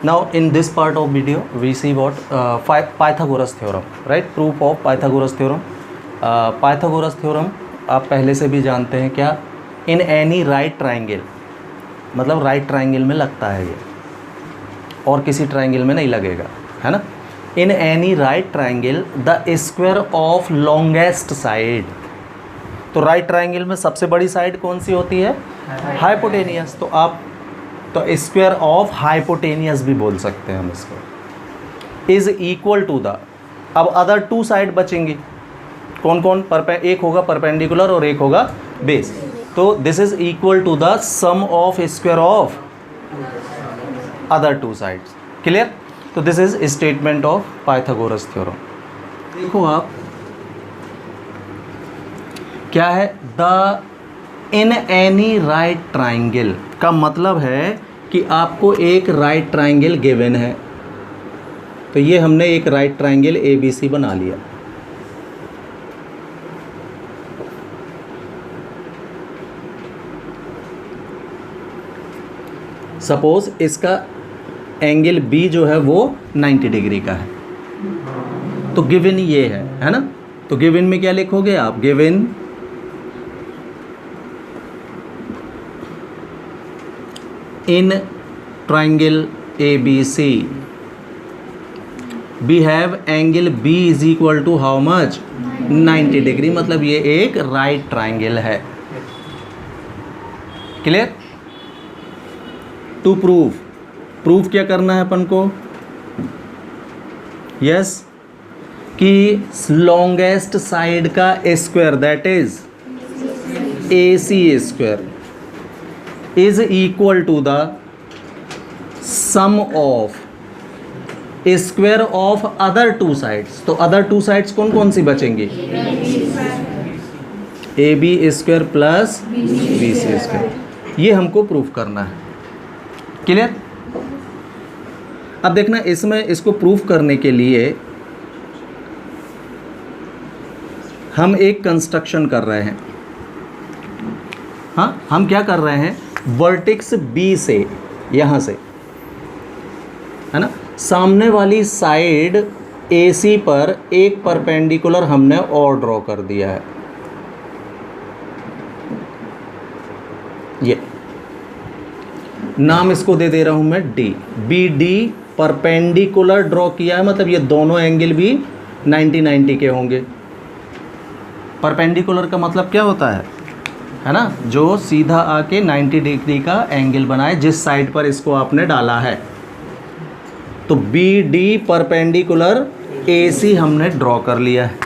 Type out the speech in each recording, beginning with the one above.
Now in this part of video we see what Pythagoras theorem, right? Proof of Pythagoras theorem. Pythagoras theorem आप पहले से भी जानते हैं क्या, इन एनी राइट ट्राइंगल, मतलब राइट ट्राइंगल में लगता है ये, और किसी ट्राइंगल में नहीं लगेगा, है ना. इन any right triangle the square of longest side. तो राइट ट्राइंगल में सबसे बड़ी साइड कौन सी होती है? हाइपोटेनियस. तो आप तो स्क्वायर ऑफ हाइपोटेनियस भी बोल सकते हैं हम इसको. इज इक्वल टू द, अब अदर टू साइड बचेंगी, कौन कौन? एक होगा परपेंडिकुलर और एक होगा बेस. तो this is equal to the sum of square of other two sides. Clear? तो this is statement of Pythagoras theorem. देखो आप क्या है, the in any right triangle का मतलब है कि आपको एक राइट ट्राइंगल गिवन है. तो ये हमने एक राइट ट्राइंगल ABC बना लिया. सपोज इसका एंगल B जो है वो 90 डिग्री का है. तो गिवन ये है ना. तो गिवन में क्या लिखोगे आप? Given in triangle ABC we have angle B is equal to how much? 90 degree. मतलब ये एक राइट ट्राइंगल है. क्लियर? टू प्रूफ क्या करना है अपन को? यस, कि लॉन्गेस्ट साइड का square that is AC square is equal to the sum of square of other two sides. तो other two sides कौन कौन सी बचेंगी? AB square plus BC square. ये हमको प्रूफ करना है. क्लियर? अब देखना, इसमें इसको प्रूफ करने के लिए हम एक कंस्ट्रक्शन कर रहे हैं. हाँ, हम क्या कर रहे हैं? वर्टेक्स B से, यहाँ से, है ना, सामने वाली साइड AC पर एक परपेंडिकुलर हमने और ड्रॉ कर दिया है. ये नाम इसको दे दे रहा हूँ मैं D. BD परपेंडिकुलर ड्रॉ किया है, मतलब ये दोनों एंगल भी 90-90 के होंगे. परपेंडिकुलर का मतलब क्या होता है ना, जो सीधा आके 90 डिग्री का एंगल बनाए जिस साइड पर इसको आपने डाला है. तो BD परपेंडिकुलर AC हमने ड्रॉ कर लिया है.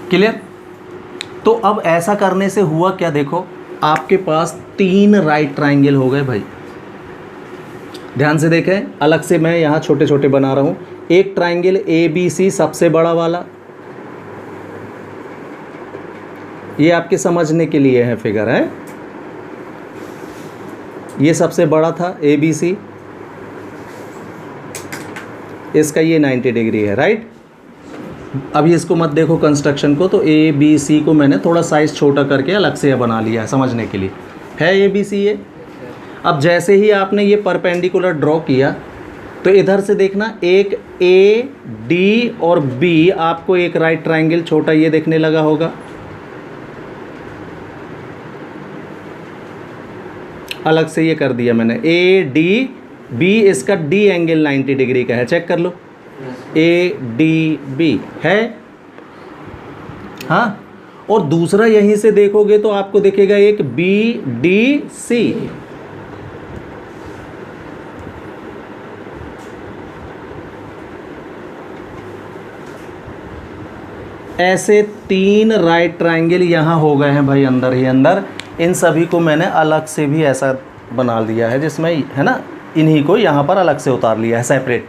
क्लियर? तो अब ऐसा करने से हुआ क्या, देखो आपके पास 3 राइट ट्राइंगल हो गए भाई. ध्यान से देखें, अलग से मैं यहाँ छोटे छोटे बना रहा हूँ. एक ट्राइंगल ABC सबसे बड़ा वाला, ये आपके समझने के लिए है फिगर है. ये सबसे बड़ा था ABC, इसका ये 90 डिग्री है, राइट. अभी इसको मत देखो कंस्ट्रक्शन को. तो ABC को मैंने थोड़ा साइज छोटा करके अलग से बना लिया है समझने के लिए. है ABC ये. अब जैसे ही आपने ये परपेंडिकुलर ड्रॉ किया तो इधर से देखना, एक A D और B आपको एक राइट ट्राइंगल छोटा ये देखने लगा होगा. अलग से ये कर दिया मैंने A D B. इसका D एंगल 90 डिग्री का है, चेक कर लो. ADB है. हाँ, और दूसरा यहीं से देखोगे तो आपको दिखेगा एक BDC. ऐसे 3 राइट ट्राइंगल यहाँ हो गए हैं भाई अंदर ही अंदर. इन सभी को मैंने अलग से भी ऐसा बना दिया है जिसमें, है ना, इन्हीं को यहाँ पर अलग से उतार लिया है सेपरेट.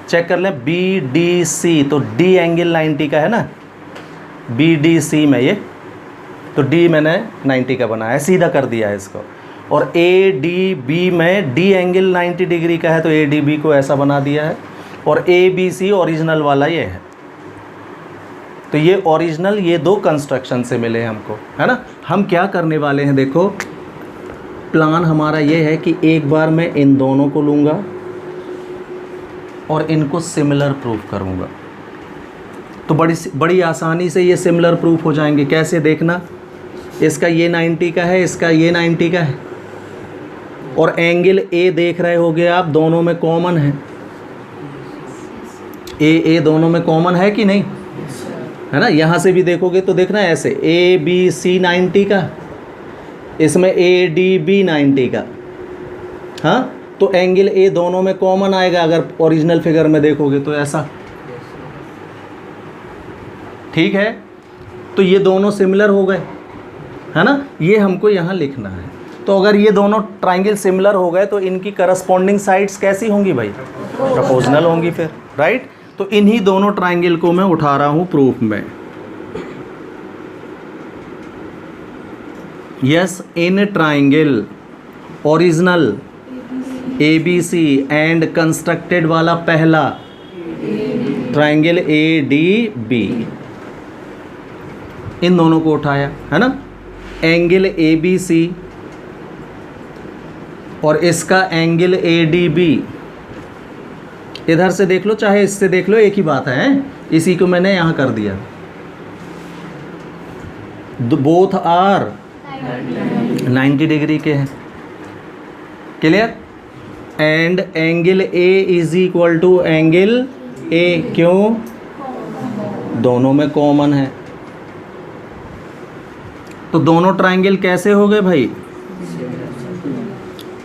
चेक कर लें BDC. तो D एंगल 90 का है ना BDC में ये. तो D मैंने 90 का बनाया है, सीधा कर दिया है इसको. और ADB में D एंगल 90 डिग्री का है तो ADB को ऐसा बना दिया है. और ABC ओरिजिनल वाला ये है. तो ये ओरिजिनल, ये दो कंस्ट्रक्शन से मिले हमको, है ना। हम क्या करने वाले हैं, देखो प्लान हमारा ये है कि एक बार मैं इन दोनों को लूँगा और इनको सिमिलर प्रूफ करूँगा, तो बड़ी आसानी से ये सिमिलर प्रूफ हो जाएंगे। कैसे, देखना, इसका ये 90 का है, इसका ये 90 का है, और एंगल ए देख रहे होगे आप, दोनों में कॉमन है, ए दोनों में कॉमन है कि नहीं, है ना। यहाँ से भी देखोगे तो देखना ऐसे ए बी सी 90 का, इसमें ए डी बी 90 का, हाँ, तो एंगल ए दोनों में कॉमन आएगा अगर ओरिजिनल फिगर में देखोगे तो ऐसा, ठीक है। तो ये दोनों सिमिलर हो गए, है ना, ये हमको यहाँ लिखना है। तो अगर ये दोनों ट्राइंगल सिमिलर हो गए तो इनकी करस्पॉन्डिंग साइड्स कैसी होंगी भाई, प्रोपोर्शनल होंगी फिर, राइट। तो इन्हीं दोनों ट्राइंगल को मैं उठा रहा हूँ प्रूफ में। Yes, in triangle original ABC and constructed वाला पहला ट्राइंगल ADB, इन दोनों को उठाया, है ना। एंगल ABC और इसका एंगल ADB, इधर से देख लो चाहे इससे देख लो, एक ही बात है, इसी को मैंने यहाँ कर दिया। बोथ आर 90 डिग्री के हैं, clear. And angle A is equal to angle A, क्यों, दोनों में कॉमन है। तो दोनों ट्राइंगल कैसे हो गए भाई,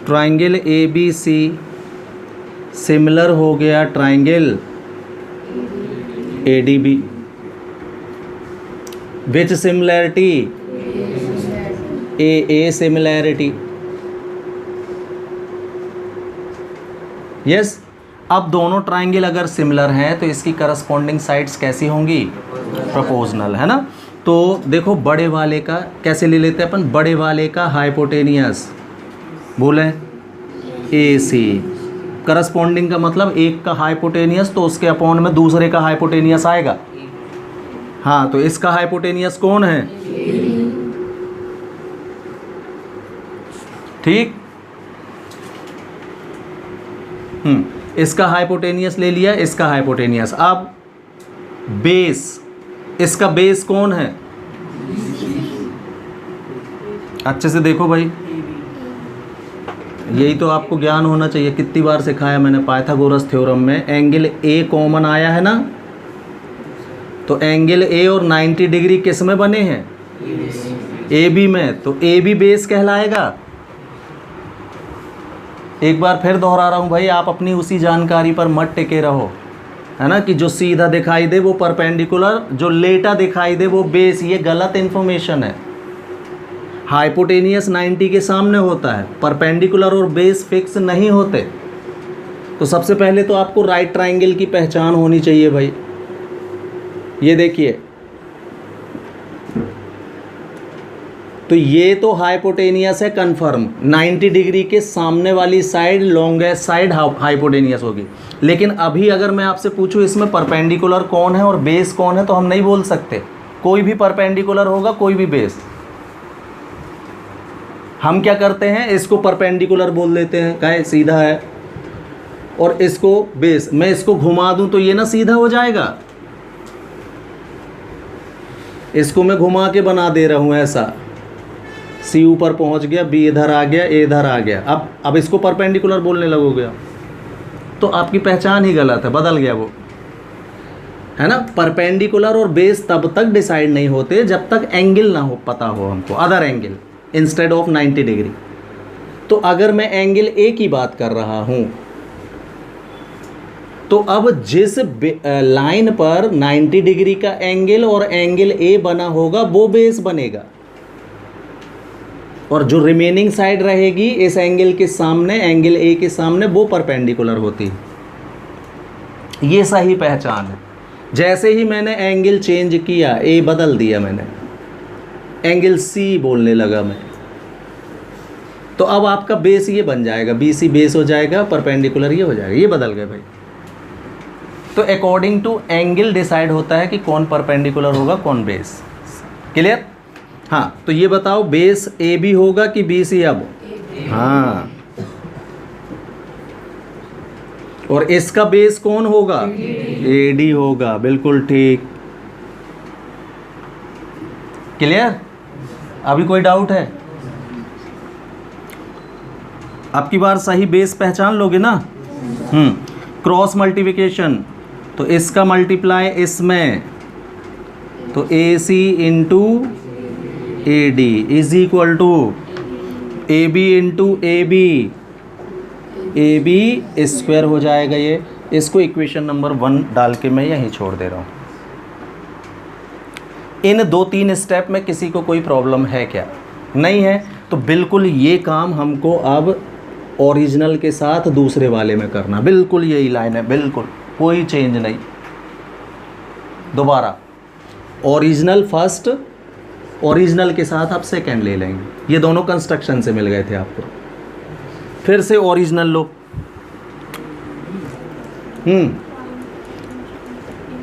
ट्राइंगल ABC सिमिलर हो गया triangle ADB। Which similarity, A similarity, yes. अब दोनों ट्राइंगल अगर सिमिलर हैं तो इसकी करस्पॉन्डिंग साइड्स कैसी होंगी, प्रोपोर्शनल, है ना। तो देखो बड़े वाले का कैसे ले लेते हैं अपन, बड़े वाले का हाइपोटेनियस बोले AC, करस्पॉन्डिंग का मतलब एक का हाइपोटेनियस तो उसके अपॉन में दूसरे का हाइपोटेनियस आएगा, हाँ, तो इसका हाइपोटेनियस कौन है, ठीक। इसका हाइपोटेनियस ले लिया, इसका हाइपोटेनियस। अब बेस, इसका बेस कौन है, अच्छे से देखो भाई, यही तो आपको ज्ञान होना चाहिए। कितनी बार सिखाया मैंने पाइथागोरस थ्योरम में, एंगल A कॉमन आया है ना, तो एंगल A और 90 डिग्री किस में बने हैं, AB में, तो AB बेस कहलाएगा। एक बार फिर दोहरा रहा हूँ भाई, आप अपनी उसी जानकारी पर मत टिके रहो, है ना, कि जो सीधा दिखाई दे वो परपेंडिकुलर, जो लेटा दिखाई दे वो बेस, ये गलत इन्फॉर्मेशन है। हाइपोटेनियस 90 के सामने होता है, परपेंडिकुलर और बेस फिक्स नहीं होते। तो सबसे पहले तो आपको राइट ट्राइंगल की पहचान होनी चाहिए भाई। ये देखिए, तो ये तो हाइपोटेनियस है कंफर्म, 90 डिग्री के सामने वाली साइड लॉन्गेस्ट साइड हाइपोटेनियस होगी। लेकिन अभी अगर मैं आपसे पूछूं इसमें परपेंडिकुलर कौन है और बेस कौन है, तो हम नहीं बोल सकते। कोई भी परपेंडिकुलर होगा, कोई भी बेस। हम क्या करते हैं, इसको परपेंडिकुलर बोल देते हैं, कहे सीधा है, और इसको बेस। मैं इसको घुमा दूं तो ये ना सीधा हो जाएगा, इसको मैं घुमा के बना दे रहा हूं ऐसा, C ऊपर पहुंच गया, B इधर आ गया, A इधर आ गया। अब इसको परपेंडिकुलर बोलने लगोगे तो आपकी पहचान ही गलत है, बदल गया वो, है ना। परपेंडिकुलर और बेस तब तक डिसाइड नहीं होते जब तक एंगल ना हो, पता हो हमको other angle instead of 90 degree. तो अगर मैं एंगल A की बात कर रहा हूं, तो अब जिस लाइन पर 90 डिग्री का एंगल और एंगल A बना होगा वो बेस बनेगा, और जो रिमेनिंग साइड रहेगी इस एंगल के सामने, एंगल A के सामने, वो परपेंडिकुलर होती है। ये सही पहचान है। जैसे ही मैंने एंगल चेंज किया, A बदल दिया मैंने, एंगल C बोलने लगा मैं, तो अब आपका बेस ये बन जाएगा, BC बेस हो जाएगा, परपेंडिकुलर ये हो जाएगा, ये बदल गए भाई। तो अकॉर्डिंग टू एंगल डिसाइड होता है कि कौन परपेंडिकुलर होगा कौन बेस। क्लियर? हाँ, तो ये बताओ बेस ए बी होगा कि बी सी? अब हाँ, और इसका बेस कौन होगा? ए डी होगा। बिल्कुल ठीक। क्लियर? अभी कोई डाउट है? अब की बार सही बेस पहचान लोगे ना? क्रॉस मल्टीप्लिकेशन, तो इसका मल्टीप्लाई इसमें, तो A C into A D is equal to A B into A B square हो जाएगा। ये इसको इक्वेशन नंबर 1 डाल के मैं यहीं छोड़ दे रहा हूँ। इन 2-3 स्टेप में किसी को कोई प्रॉब्लम है क्या? नहीं है तो बिल्कुल ये काम हमको अब ओरिजिनल के साथ दूसरे वाले में करना। बिल्कुल यही लाइन है, बिल्कुल कोई चेंज नहीं। दोबारा ओरिजिनल फर्स्ट, ओरिजिनल के साथ आप सेकंड ले लेंगे। ये दोनों कंस्ट्रक्शन से मिल गए थे आपको। फिर से ओरिजिनल लो।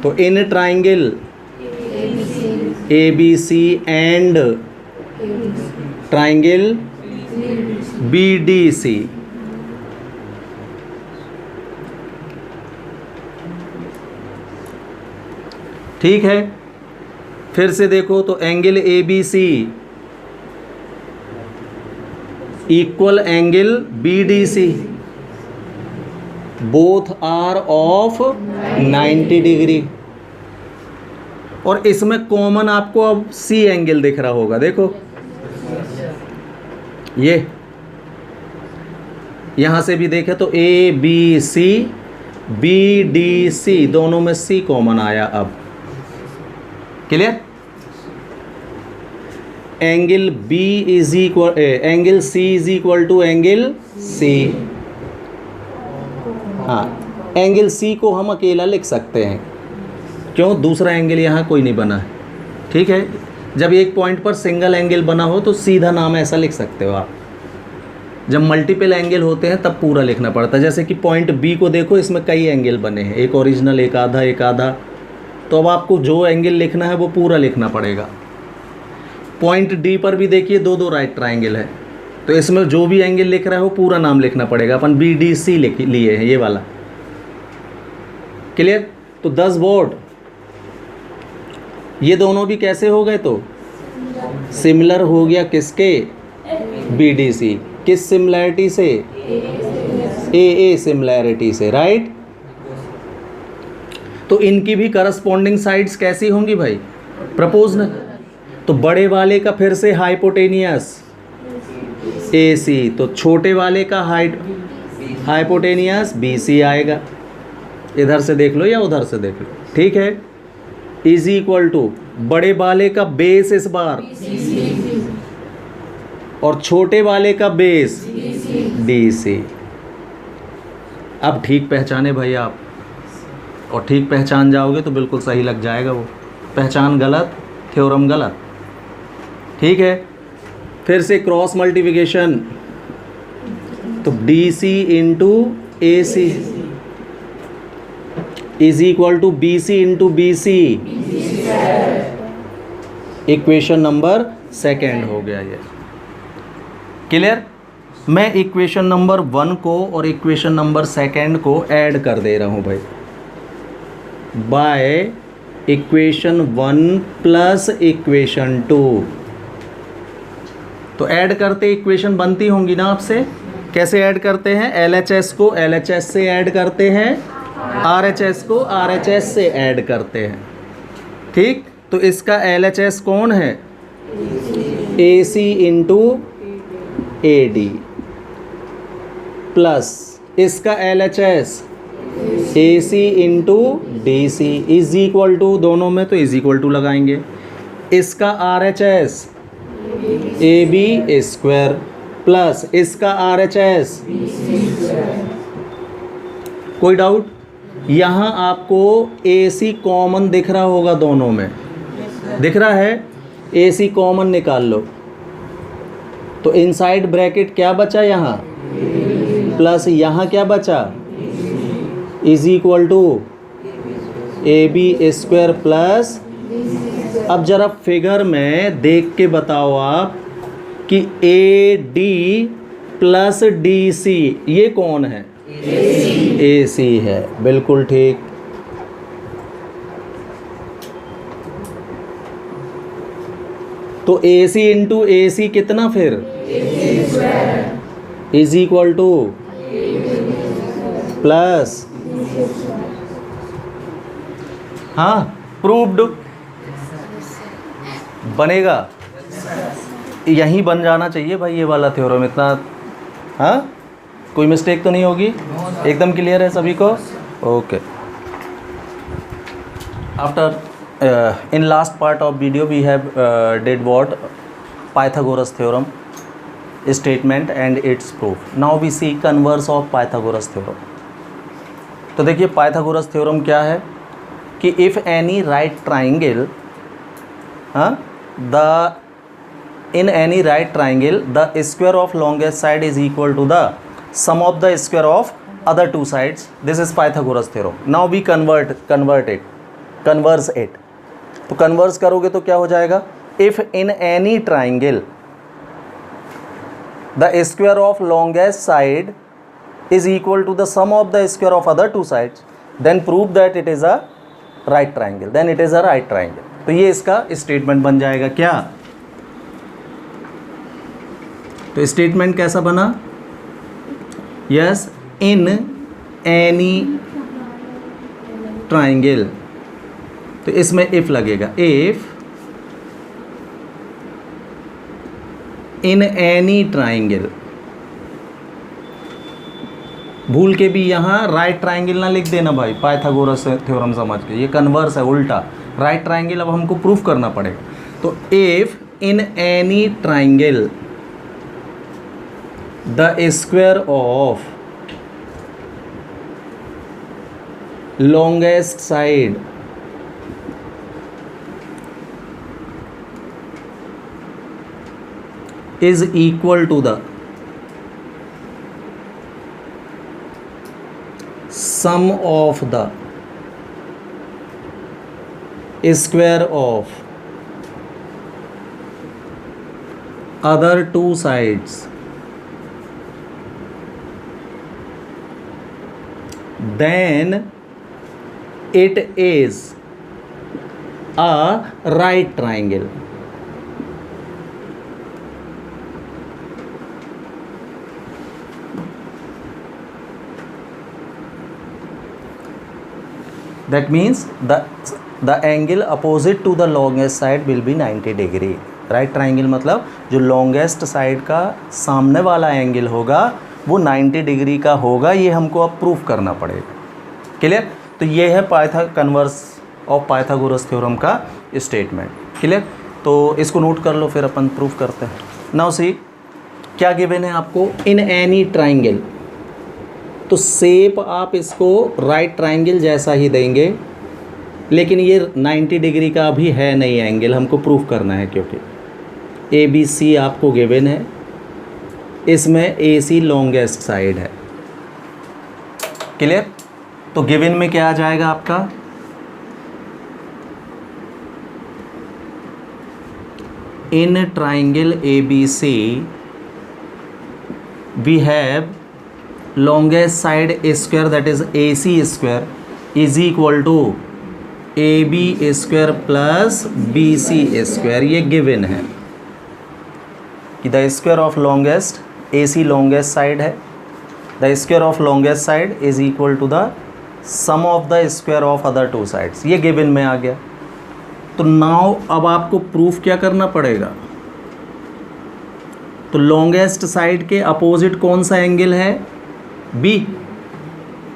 तो in triangle A B C and triangle B D C, ठीक है। फिर से देखो तो angle A B C equal angle B D C, both are of 90 degree. और इसमें कॉमन आपको अब सी एंगल दिख रहा होगा। देखो ये यहां से भी देखे तो A B C, B D C, दोनों में सी कॉमन आया। अब clear? Angle B is equal, angle C is equal to angle C. हाँ, एंगल सी को हम अकेला लिख सकते हैं, क्यों? दूसरा एंगल यहाँ कोई नहीं बना है, ठीक है। जब एक पॉइंट पर सिंगल एंगल बना हो तो सीधा नाम ऐसा लिख सकते हो आप। जब मल्टीपल एंगल होते हैं तब पूरा लिखना पड़ता है। जैसे कि पॉइंट बी को देखो, इसमें कई एंगल बने हैं, एक ओरिजिनल, एक आधा, एक आधा। तो अब आपको जो एंगल लिखना है वो पूरा लिखना पड़ेगा। पॉइंट डी पर भी देखिए 2-2 राइट ट्राइंगल है, तो इसमें जो भी एंगल लिख रहा है वो पूरा नाम लिखना पड़ेगा। अपन बी डी सी लिए हैं, ये वाला। क्लियर? तो 10 वोट ये दोनों भी कैसे हो गए? तो सिमिलर हो गया किसके? B D C. किस सिमिलैरिटी से? ए सिमिलैरिटी से, राइट। तो इनकी भी करस्पॉन्डिंग साइड्स कैसी होंगी भाई? प्रोपोर्शनल। तो बड़े वाले का फिर से हाइपोटेनियस ए सी, तो छोटे वाले का हाइपोटेनियस बी सी आएगा। इधर से देख लो या उधर से देख लो, ठीक है। इज इक्वल टू बड़े वाले का बेस इस बार, और छोटे वाले का बेस डी सी। अब ठीक पहचाने भाई आप, और ठीक पहचान जाओगे तो बिल्कुल सही लग जाएगा। वो पहचान गलत, थ्योरम गलत, ठीक है। फिर से क्रॉस मल्टीप्लिकेशन, तो D C into A C is equal to B C into B C. Equation number 2 हो गया ये। क्लियर? मैं इक्वेशन नंबर 1 को और इक्वेशन नंबर 2 को ऐड कर दे रहा हूं भाई, बाय इक्वेशन 1 प्लस इक्वेशन 2। तो ऐड करते इक्वेशन बनती होंगी ना आपसे। कैसे ऐड करते हैं? LHS को LHS से ऐड करते हैं, RHS को RHS से ऐड करते हैं, ठीक। तो इसका LHS कौन है? AC इंटू AD प्लस इसका LHS AC into DC is equal to, दोनों में तो इज इक्वल टू लगाएंगे। इसका RHS AB स्क्वायर प्लस इसका RHS। कोई डाउट? यहाँ आपको AC कॉमन दिख रहा होगा, दोनों में दिख रहा है। AC कॉमन निकाल लो, तो इनसाइड ब्रैकेट क्या बचा यहाँ, प्लस यहाँ क्या बचा, is equal to AB² plus, अब जरा फिगर में देख के बताओ आप कि AD प्लस DC ये कौन है? AC है, बिल्कुल ठीक। तो AC इंटू AC कितना फिर? इज इक्वल टू प्लस, हाँ प्रूव्ड बनेगा, यहीं बन जाना चाहिए भाई ये वाला थ्योरम, इतना हाँ कोई मिस्टेक तो नहीं होगी, एकदम क्लियर है सभी को? Okay. After in last part of video we have did what? Pythagoras theorem statement and its proof. Now we see converse of Pythagoras theorem. तो देखिए पाइथागोरस थ्योरम क्या है कि if any right triangle in any right triangle the square of longest side is equal to the sum of the square of other two sides, this is Pythagoras theorem. Now we converse it. तो converse करोगे तो क्या हो जाएगा? if in any triangle the square of longest side is equal to the sum of the square of other two sides then prove that it is a right triangle, then it is a right triangle. तो ये इसका statement बन जाएगा क्या? तो statement कैसा बना? Yes, in any triangle, तो इसमें इफ लगेगा, इफ इन एनी ट्राइंगल, भूल के भी यहाँ राइट ट्राइंगल ना लिख देना भाई, पाइथागोरस थ्योरम समझ के, ये कन्वर्स है, उल्टा राइट ट्राइंगल अब हमको प्रूफ करना पड़ेगा। तो if in any triangle the square of longest side is equal to the sum of the square of other two sides, then it is a right triangle. That means the angle opposite to the longest side will be 90 degree. Right triangle मतलब जो longest side का सामने वाला angle होगा वो 90 degree का होगा, ये हमको अब प्रूफ करना पड़ेगा। क्लियर? तो ये है कन्वर्स ऑफ पाइथागोरस थ्योरम का स्टेटमेंट। क्लियर? तो इसको नोट कर लो, फिर अपन प्रूफ करते हैं। नाउ सी क्या गिवन है आपको? इन एनी ट्राइंगल, तो शेप आप इसको राइट ट्राइंगल जैसा ही देंगे, लेकिन ये 90 डिग्री का भी है नहीं एंगल, हमको प्रूफ करना है क्योंकि ABC आपको गिवन है, इसमें AC लॉन्गेस्ट साइड है। क्लियर? तो गिवन में क्या आ जाएगा आपका? In triangle ABC we have longest side square that is AC square is equal to AB square plus BC square, ये given है कि the square of longest AC longest side है, the square of longest side is equal to the sum of the square of other two sides, ये given में आ गया। तो now अब आपको प्रूफ क्या करना पड़ेगा? तो लॉन्गेस्ट साइड के अपोजिट कौन सा एंगल है? बी।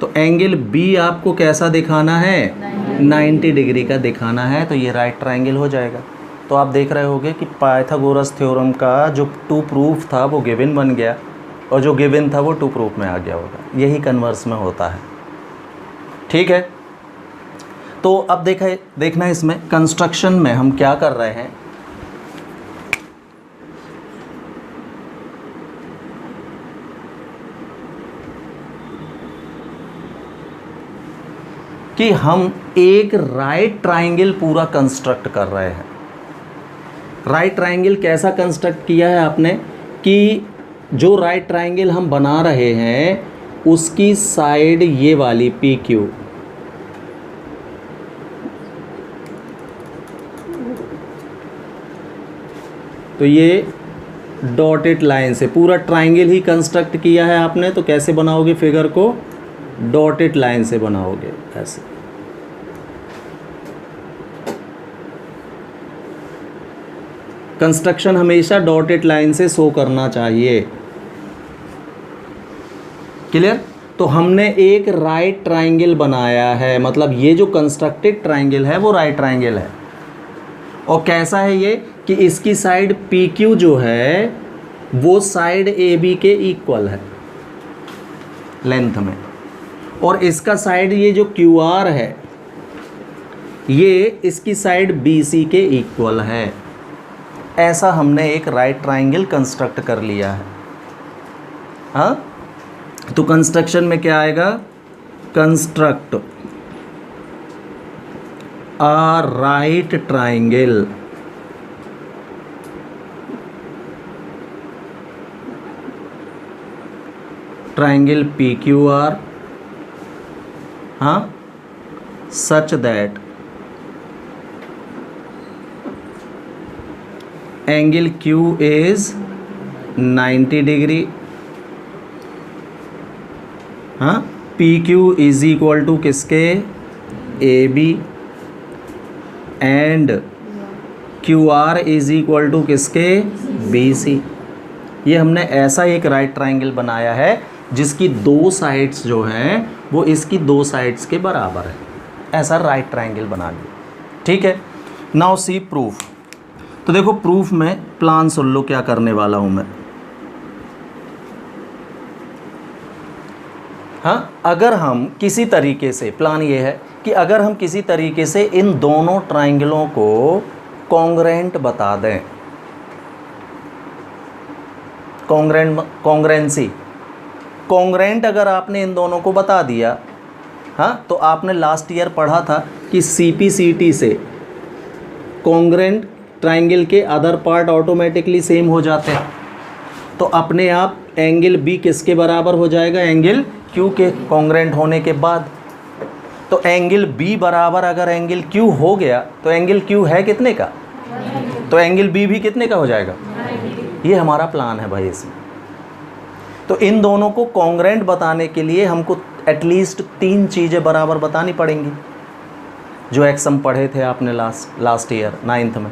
तो एंगल बी आपको कैसा दिखाना है? 90 डिग्री का दिखाना है, तो ये राइट ट्राइंगल हो जाएगा। तो आप देख रहे होगे कि पाइथागोरस थ्योरम का जो टू प्रूफ था वो गिवन बन गया, और जो गिवन था वो टू प्रूफ में आ गया होगा। यही कन्वर्स में होता है। ठीक है? तो अब देखना इसमें कंस्ट्रक्शन में हम क्या कर रहे हैं। कि हम एक राइट ट्राइंगल पूरा कंस्ट्रक्ट कर रहे हैं। राइट ट्राइंगल कैसा कंस्ट्रक्ट किया है आपने कि जो राइट ट्राइंगल हम बना रहे हैं उसकी साइड ये वाली PQ, तो ये डॉटेड लाइन से पूरा ट्राइंगल ही कंस्ट्रक्ट किया है आपने। तो कैसे बनाओगे फिगर को? डॉटेड लाइन से बनाओगे ऐसे। कंस्ट्रक्शन हमेशा डॉटेड लाइन से शो करना चाहिए। क्लियर? तो हमने एक राइट ट्राइंगल बनाया है, मतलब ये जो कंस्ट्रक्टेड ट्राइंगल है वो राइट ट्राइंगल है। और कैसा है ये कि इसकी साइड PQ जो है वो साइड AB के इक्वल है लेंथ में, और इसका साइड ये जो QR है ये इसकी साइड BC के इक्वल है। ऐसा हमने एक राइट ट्राइंगल कंस्ट्रक्ट कर लिया है। हाँ, तो कंस्ट्रक्शन में क्या आएगा? Construct a right triangle, triangle PQR, हाँ, such that angle Q is 90 degree, हाँ, PQ इज इक्वल टू किसके? AB, and QR is equal to किसके? BC। ये हमने ऐसा एक राइट ट्राइंगल बनाया है जिसकी दो साइड्स जो हैं वो इसकी दो साइड्स के बराबर है। ऐसा राइट ट्राइंगल बना लिया। ठीक है, नाउ सी प्रूफ। तो देखो प्रूफ में प्लान सुन लो क्या करने वाला हूँ मैं। हाँ, अगर हम किसी तरीके से, प्लान ये है कि अगर हम किसी तरीके से इन दोनों ट्राइंगलों को कॉन्ग्रेंट बता दें, कॉन्ग्रेंट अगर आपने इन दोनों को बता दिया, हाँ, तो आपने लास्ट ईयर पढ़ा था कि CPCT से कॉन्ग्रेंट ट्राइंगल के अदर पार्ट ऑटोमेटिकली सेम हो जाते हैं। तो अपने आप एंगल B किसके बराबर हो जाएगा? एंगल Q के कॉन्ग्रेंट होने के बाद। तो एंगल B बराबर अगर एंगल Q हो गया तो एंगल Q है कितने का? तो एंगल B भी कितने का हो जाएगा? ये हमारा प्लान है भाई इसमें। तो इन दोनों को कॉन्ग्रेंट बताने के लिए हमको एटलीस्ट 3 चीज़ें बराबर बतानी पड़ेंगी, जो एक्सम पढ़े थे आपने लास्ट ईयर 9th में।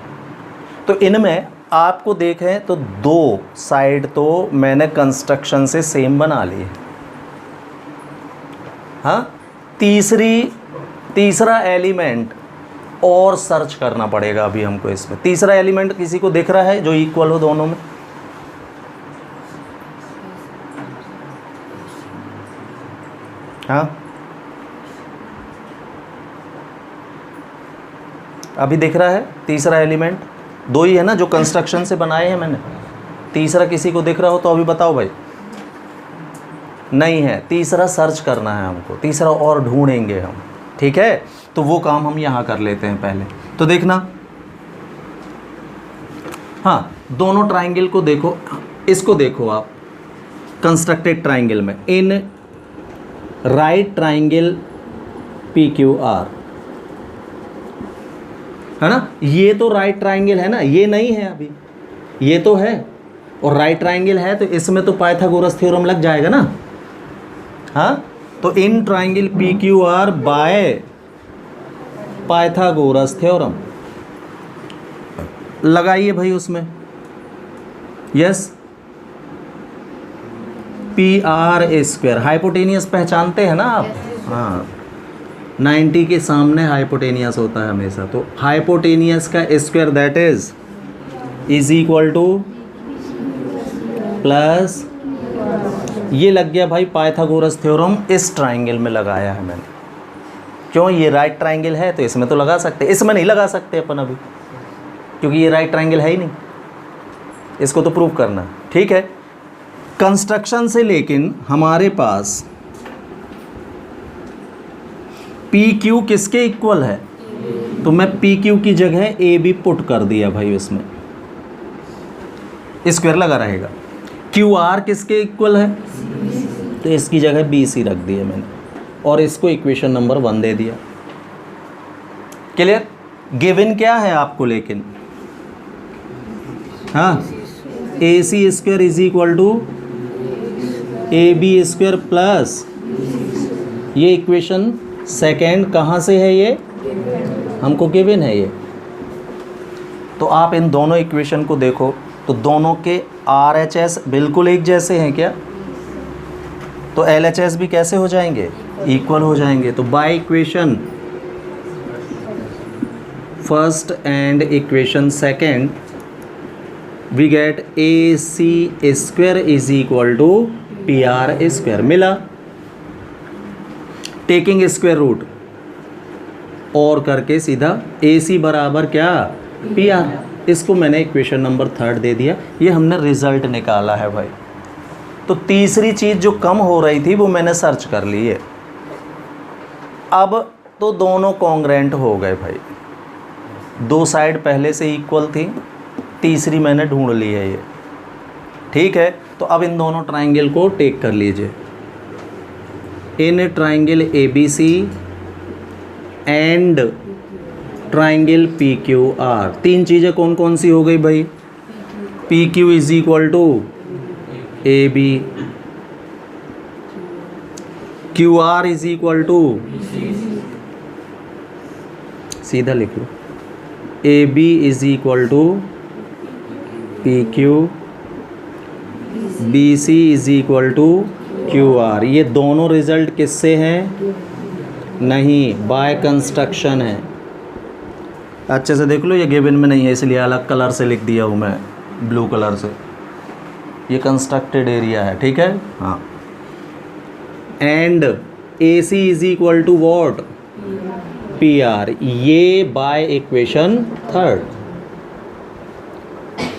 तो इनमें आपको देखें तो दो साइड तो मैंने कंस्ट्रक्शन से सेम बना ली है। हाँ, तीसरा एलिमेंट और सर्च करना पड़ेगा अभी हमको इसमें। तीसरा एलिमेंट किसी को दिख रहा है जो इक्वल हो दोनों में? हाँ, अभी दिख रहा है तीसरा एलिमेंट? दो ही है ना जो कंस्ट्रक्शन से बनाए हैं मैंने। तीसरा किसी को दिख रहा हो तो अभी बताओ भाई। नहीं है, तीसरा सर्च करना है हमको, तीसरा और ढूंढेंगे हम। ठीक है, तो वो काम हम यहाँ कर लेते हैं पहले। तो देखना, हाँ, दोनों ट्राइंगल को देखो, इसको देखो आप कंस्ट्रक्टेड ट्राइंगल में, इन राइट ट्राइंगल PQR, है ना? ये तो राइट ट्राइंगल है ना, ये नहीं है अभी, ये तो है। और राइट ट्राइंगल है तो इसमें तो पाइथागोरस थ्योरम लग जाएगा ना। हाँ, तो in triangle PQR bye Pythagoras theorem लगाइए भाई उसमें। यस, PR², हाइपोटेनियस पहचानते हैं ना आप? हाँ, 90 के सामने हाइपोटेनियस होता है हमेशा। तो हाइपोटेनियस का square that is equal two plus, ये लग गया भाई पाइथागोरस थ्योरम। इस ट्राइंगल में लगाया है मैंने। क्यों? ये राइट ट्राइंगल है तो इसमें तो लगा सकते, इसमें नहीं लगा सकते अपन अभी, क्योंकि ये राइट ट्राइंगल है ही नहीं। इसको तो प्रूव करना। ठीक है, कंस्ट्रक्शन से लेकिन हमारे पास पी क्यू किसके इक्वल है, तो मैं पी क्यू की जगह ए बी पुट कर दिया भाई, उसमें स्क्वायर लगा रहेगा। क्यू आर किसके इक्वल है, तो इसकी जगह बी सी रख दिया मैंने, और इसको इक्वेशन नंबर 1 दे दिया। क्लियर। गिवन क्या है आपको, लेकिन हाँ, A C square is equal to A B square plus, ये इक्वेशन सेकेंड कहाँ से है, ये हमको गिवन है ये। तो आप इन दोनों इक्वेशन को देखो तो दोनों के आर एच एस बिल्कुल एक जैसे हैं क्या, तो एल एच एस भी कैसे हो जाएंगे, इक्वल हो जाएंगे। तो by equation first and equation second we get A C square is equal to P R square मिला। टेकिंग स्क्वायर रूट और करके सीधा ए सी बराबर क्या, पी आर, इसको मैंने इक्वेशन नंबर 3 दे दिया। ये हमने रिजल्ट निकाला है भाई। तो तीसरी चीज़ जो कम हो रही थी वो मैंने सर्च कर ली है। अब तो दोनों कॉन्ग्रेंट हो गए भाई, दो साइड पहले से इक्वल थी, तीसरी मैंने ढूंढ ली है ये, ठीक है। तो अब इन दोनों ट्राइंगल को टेक कर लीजिए। In triangle A B C and triangle P Q R, तीन चीज़ें कौन कौन सी हो गई भाई, P Q is equal to A B, Q R is equal to, सीधा लिख लो, A B is equal to P Q, B C is equal to Q R. ये दोनों रिजल्ट किससे हैं, नहीं, बाय कंस्ट्रक्शन है। अच्छे से देख लो, ये गिवन में नहीं है इसलिए अलग कलर से लिख दिया हूँ मैं, ब्लू कलर से। ये कंस्ट्रक्टेड एरिया है, ठीक है। हाँ, and A C is equal to what, P R, ये बाय इक्वेशन 3।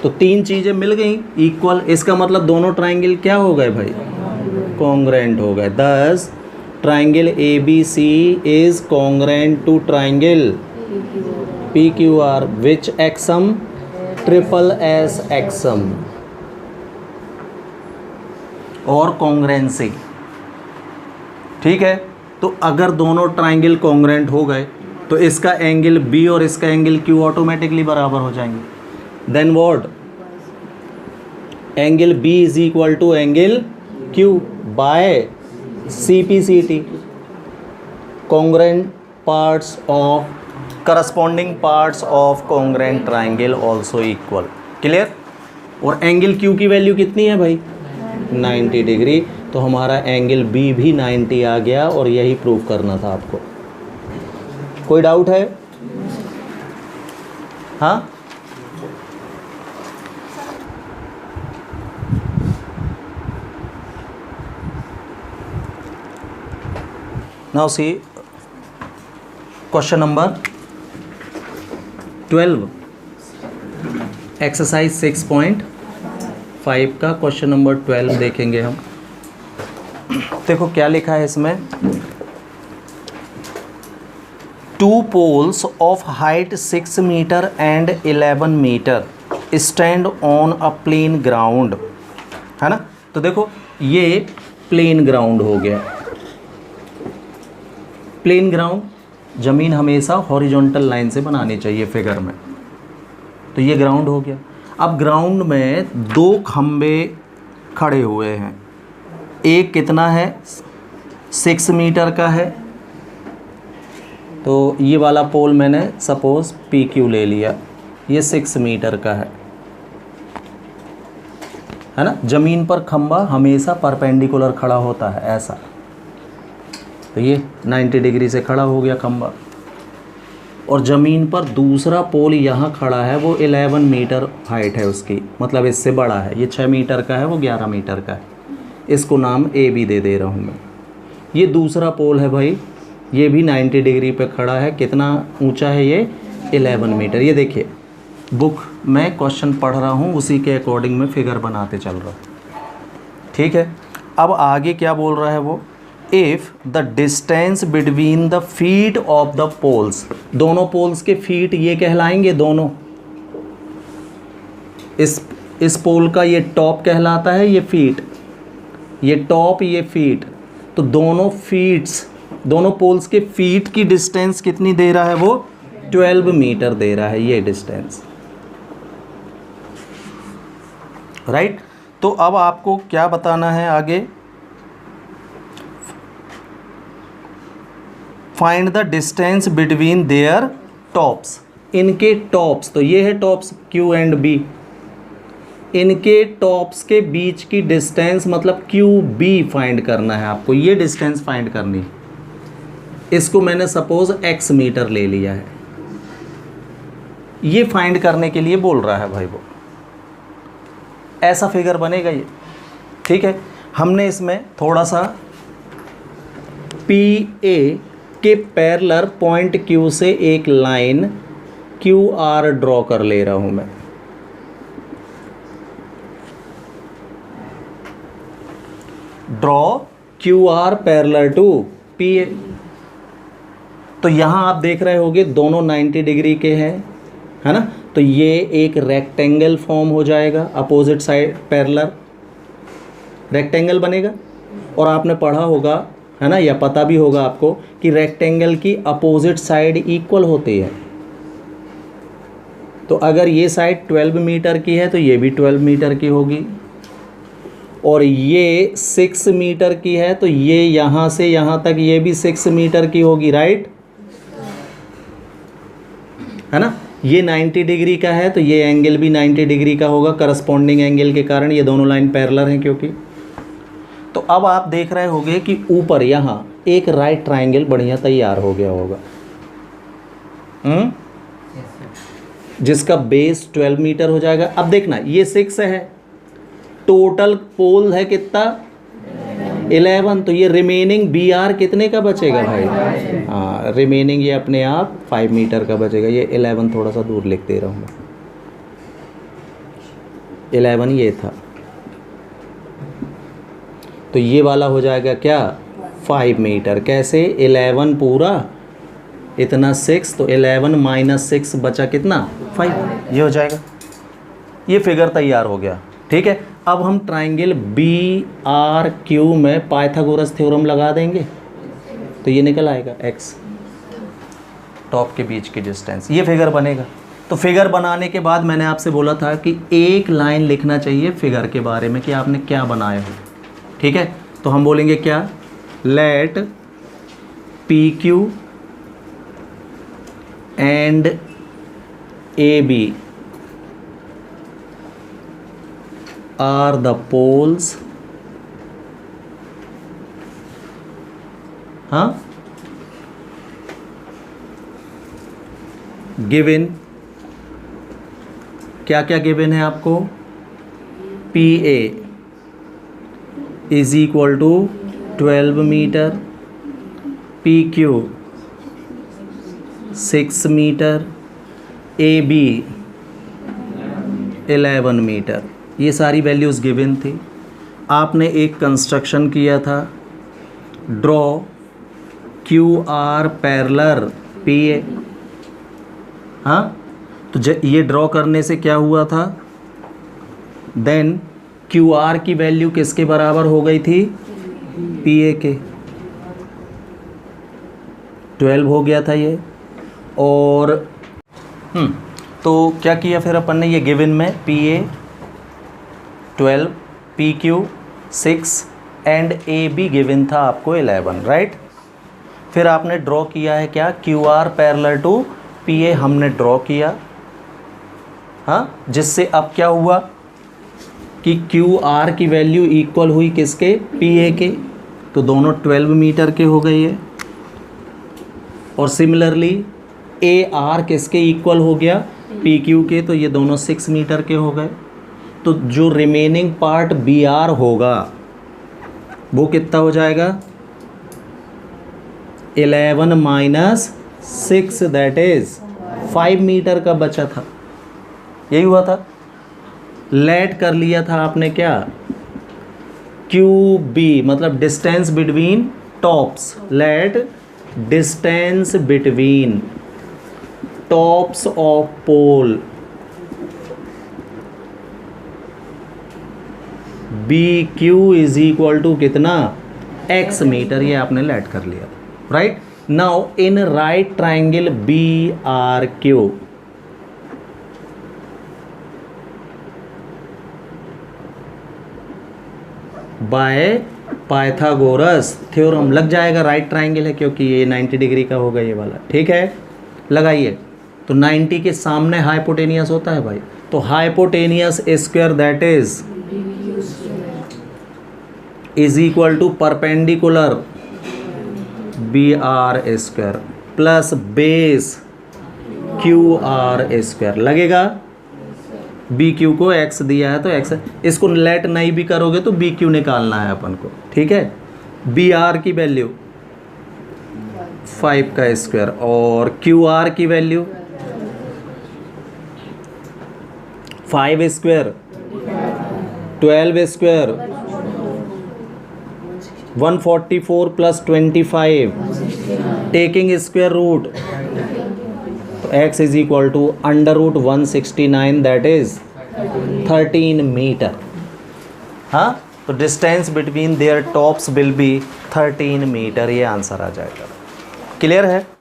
तो तीन चीज़ें मिल गई इक्वल, इसका मतलब दोनों ट्राइंगल क्या हो गए भाई, कॉन्ग्रेंट हो गए। thus triangle A B C is congruent to triangle P Q R which axiom, triple S axiom, और कॉन्ग्रेंसी, ठीक है। तो अगर दोनों ट्राइंगल कॉन्ग्रेंट हो गए तो इसका एंगल बी और इसका एंगल क्यू ऑटोमेटिकली बराबर हो जाएंगे। Then what, angle B is equal to angle Q by C P C T, congruent parts of corresponding parts of congruent triangle also equal. Clear. और एंगल क्यू की value कितनी है भाई, 90 degree. तो हमारा एंगल बी भी 90 आ गया, और यही प्रूव करना था आपको। कोई डाउट है? हाँ, now see question number 12, exercise 6.5 का क्वेश्चन नंबर 12 देखेंगे हम। देखो क्या लिखा है इसमें, 2 poles of height 6 metre and 11 metre stand on a plain ground, है ना। तो देखो ये प्लेन ग्राउंड हो गया। प्लेन ग्राउंड, ज़मीन हमेशा हॉरिजॉन्टल लाइन से बनानी चाहिए फिगर में। तो ये ग्राउंड हो गया। अब ग्राउंड में 2 खंबे खड़े हुए हैं, एक कितना है, 6 मीटर का है। तो ये वाला पोल मैंने सपोज पी क्यू ले लिया, ये 6 मीटर का है ना। ज़मीन पर खंबा हमेशा परपेंडिकुलर खड़ा होता है ऐसा। तो ये 90 डिग्री से खड़ा हो गया खंबा, और ज़मीन पर दूसरा पोल यहाँ खड़ा है, वो 11 मीटर हाइट है उसकी, मतलब इससे बड़ा है। ये 6 मीटर का है, वो 11 मीटर का है। इसको नाम ए बी दे रहा हूँ मैं। ये दूसरा पोल है भाई, ये भी 90 डिग्री पे खड़ा है। कितना ऊंचा है ये, 11 मीटर। ये देखिए बुक में क्वेश्चन पढ़ रहा हूँ, उसी के अकॉर्डिंग मैं फिगर बनाते चल रहा हूँ, ठीक है। अब आगे क्या बोल रहा है वो, if the distance between the feet of the poles, दोनों पोल्स के फीट ये कहलाएंगे दोनों, इस पोल का ये टॉप कहलाता है, ये फीट, ये टॉप ये फीट, तो दोनों फीट्स, दोनों पोल्स के फीट की डिस्टेंस कितनी दे रहा है वो 12 मीटर दे रहा है ये डिस्टेंस, राइट। तो अब आपको क्या बताना है आगे, find the distance between their tops, इनके टॉप्स, तो ये है टॉप्स Q एंड B, इनके टॉप्स के बीच की डिस्टेंस मतलब QB फाइंड करना है आपको, ये डिस्टेंस फाइंड करनी है। इसको मैंने सपोज x मीटर ले लिया है, ये फाइंड करने के लिए बोल रहा है भाई वो, ऐसा फिगर बनेगा ये, ठीक है। हमने इसमें थोड़ा सा PA के पैरेलल पॉइंट Q से एक लाइन QR ड्रॉ कर ले रहा हूं मैं, draw QR parallel to PA। तो यहां आप देख रहे होगे दोनों 90 डिग्री के हैं, है ना, तो ये एक रेक्टेंगल फॉर्म हो जाएगा, अपोजिट साइड पैरेलल रेक्टेंगल बनेगा। और आपने पढ़ा होगा, है ना, या पता भी होगा आपको कि रेक्टेंगल की अपोजिट साइड इक्वल होती है। तो अगर ये साइड 12 मीटर की है तो ये भी 12 मीटर की होगी, और ये 6 मीटर की है तो ये यहाँ से यहाँ तक ये भी 6 मीटर की होगी, राइट, है ना। ये 90 डिग्री का है तो ये एंगल भी 90 डिग्री का होगा, करस्पॉन्डिंग एंगल के कारण ये दोनों लाइन पैरेलल हैं क्योंकि। तो अब आप देख रहे होंगे कि ऊपर यहाँ एक राइट ट्रायंगल बढ़िया तैयार हो गया होगा, जिसका बेस 12 मीटर हो जाएगा। अब देखना ये 6 है, टोटल पोल है कितना 11, तो ये रिमेनिंग BR कितने का बचेगा भाई, हाँ रिमेनिंग ये अपने आप 5 मीटर का बचेगा। ये 11 थोड़ा सा दूर लिख दे रहा हूँ मैं, 11 ये था, तो ये वाला हो जाएगा क्या 5 मीटर। कैसे 11 पूरा इतना 6, तो 11 माइनस 6 बचा कितना 5, ये हो जाएगा। ये फिगर तैयार हो गया, ठीक है। अब हम ट्राइंगल BRQ में पाइथागोरस थ्योरम लगा देंगे तो ये निकल आएगा x, टॉप के बीच की डिस्टेंस, ये फिगर बनेगा। तो फिगर बनाने के बाद मैंने आपसे बोला था कि एक लाइन लिखना चाहिए फिगर के बारे में कि आपने क्या बनाया हो, ठीक है। तो हम बोलेंगे क्या, let PQ and AB are the poles, हाँ, given, क्या क्या गिवन है आपको, PA is equal to 12 metre, PQ 6 metre, AB 11 metre, ये सारी वैल्यूज़ गिवन थी। आपने एक कंस्ट्रक्शन किया था, ड्रॉ QR पैरेलल PA, हाँ, तो ये ड्रॉ करने से क्या हुआ था, देन QR की वैल्यू किसके बराबर हो गई थी, PA के, 12 हो गया था ये। और तो क्या किया फिर अपन ने, ये गिवन में PA 12, PQ 6 and AB given था आपको 11, राइट। फिर आपने ड्रॉ किया है क्या, QR पैरेलल टू PA हमने ड्रॉ किया, हाँ, जिससे अब क्या हुआ कि QR की वैल्यू इक्वल हुई किसके, PA के, तो दोनों 12 मीटर के हो गए ये। और सिमिलरली AR किसके इक्वल हो गया, PQ के, तो ये दोनों 6 मीटर के हो गए। तो जो रिमेनिंग पार्ट BR होगा वो कितना हो जाएगा, 11 माइनस 6, दैट इज 5 मीटर का बचा था, यही हुआ था। लेट कर लिया था आपने क्या, QB मतलब distance between tops, let distance between tops of pole B Q is equal to कितना, एक्स मीटर, ये आपने लेट कर लिया, right. Now in right triangle B R Q, by Pythagoras theorem, लग जाएगा, राइट ट्राइंगल है क्योंकि ये 90 डिग्री का होगा ये वाला, ठीक है, लगाइए। तो 90 के सामने हाइपोटेनियस होता है भाई, तो hypotenuse square that is equal to perpendicular B R square plus base Q R square, लगेगा। बी क्यू को एक्स दिया है तो एक्स, इसको लेट नहीं भी करोगे तो बी क्यू निकालना है अपन को, ठीक है। बी आर की वैल्यू 5 का स्क्वायर और क्यू आर की value 5 square 12 square 144 plus 25 taking square root, तो x is equal to under root 169 that is 13 metre. हाँ, तो distance between their tops will be 13 metre, ये आंसर आ जाएगा। क्लियर है।